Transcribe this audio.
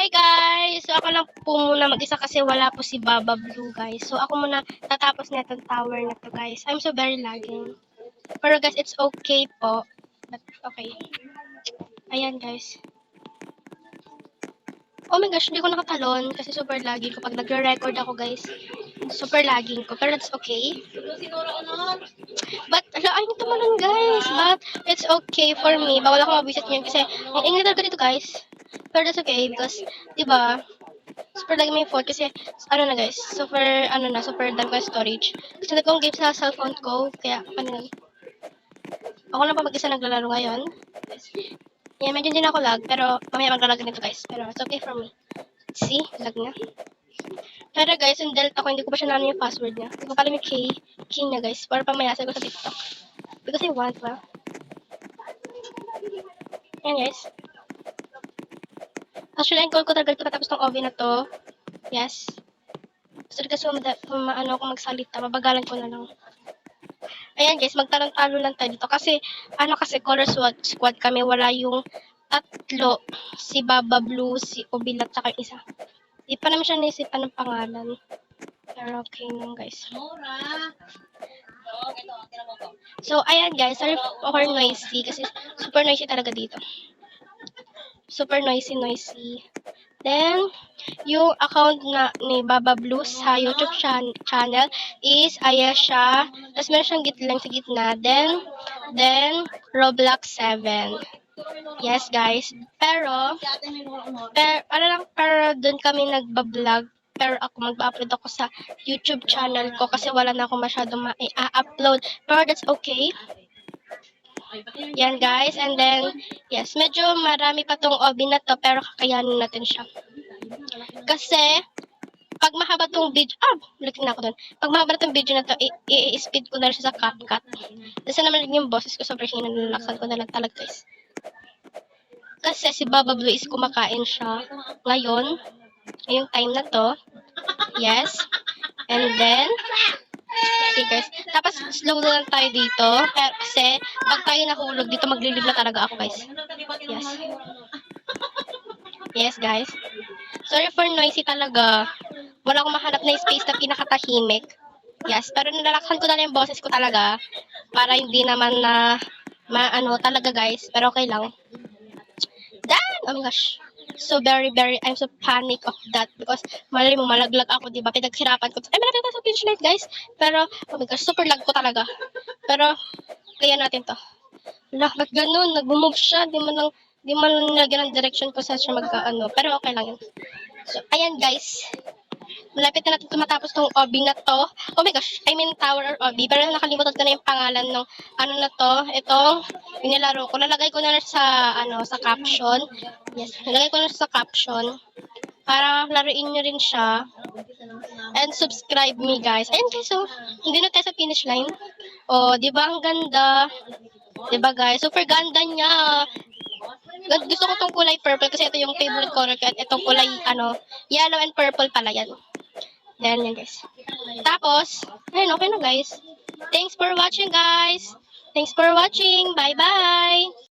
guys! So, ako lang po muna mag-isa kasi wala po si Baba Blue, guys. So, ako muna tatapos na itong tower na to, guys. I'm so very lagging. Pero guys, it's okay po. But, okay. Ayan, guys. Oh my gosh, hindi ko nakatalon kasi super lagging ko pag nagre-record ako, guys. Super lagging ko, pero that's okay. But, ay, nito manon, guys. But, it's okay for me. Bawal ako mabisit niyan kasi ang ingay talaga dito, guys. Pero that's okay because, diba, super lagi may phone kasi, ano na guys, super dami ko yung storage. Kasi nagkong game sa cellphone ko, kaya, ako lang pa mag-isa naglalaro ngayon. Yeah, medyo din ako lag, pero mamaya maglalag nito guys. Pero it's okay for me. See, lag na. Pero guys, yung Delta ko, hindi ko pa siya namin yung password niya. Hindi ko pala yung key niya guys, para pamayasa ko sa TikTok. Because I want, ba? Yan guys. Actually, ang goal ko talaga matapos ng OV na to. Yes. Gusto kasi ano ako magsalita, mabagalan ko na lang. Ayan guys, magtalong-talo lang tayo dito. Kasi, color squad kami. Wala yung tatlo. Si Baba Blue, si Obilat, saka yung isa. Di pa naman siya naisipan ng pangalan. Pero okay lang guys. So, ayan guys, sorry for noisy. Kasi super noisy talaga dito. Super noisy. Then, yung account ni Baba Blue sa YouTube channel is Ayesha. Tapos meron siyang gitlang sa gitna. Then Roblox 7. Yes, guys. Pero doon kami nagbablog. Pero ako mag-upload ako sa YouTube channel ko kasi wala na ako masyadong ma-upload. Pero that's okay. Yan guys, and then, yes, medyo marami pa tong OB na to, pero kakayanin natin siya. Kasi, pag mahaba tong video, balik na ako dun. Pag mahaba na tong video na to, i-speed ko na siya sa CapCut. Kasi naman yung boses ko, sobrang hinanalaksan ko na lang talaga guys. Kasi si Baba Blue is kumakain siya ngayon, yung time na to. Yes. And then, okay guys. Tapos, slow na lang tayo dito. Kasi, pag tayo nahulog dito, maglilib na talaga ako guys. Yes. Yes guys. Sorry for noisy talaga. Wala akong mahanap na space na pinakatahimik. Yes, pero nilalaksan ko na lang yung boses ko talaga. Para hindi naman na, talaga guys. Pero okay lang. Dan! Oh my gosh. So I'm so panic of that because malay mo malaglag ako, diba? Pinaghirapan ko. Ay, malaglag ako sa pinch light, guys. Pero, oh my gosh, super lag ko talaga. Pero, kaya natin to. Wala, ba't ganun? Nag-move siya. Di man nilagyan ng direction ko sa siya Pero okay lang yun. So, ayan guys. Malapit na natin matapos tong OB na to. Oh my gosh, I mean tower or OB. Pero nakalimutan ko na yung pangalan ng na to. Itong inilaro ko. Lalagay ko na sa sa caption. Yes, lalagay ko na sa caption. Para laruin nyo rin siya. And subscribe me guys. Ayun guys, so hindi na tayo sa finish line. Oh, di ba ang ganda? Di ba guys? Super ganda niya. Gusto ko tong kulay purple kasi ito yung favorite color ko at itong kulay yellow and purple pala yan. Then yan guys. Tapos, ayun, okay na guys. Thanks for watching guys. Thanks for watching. Bye bye.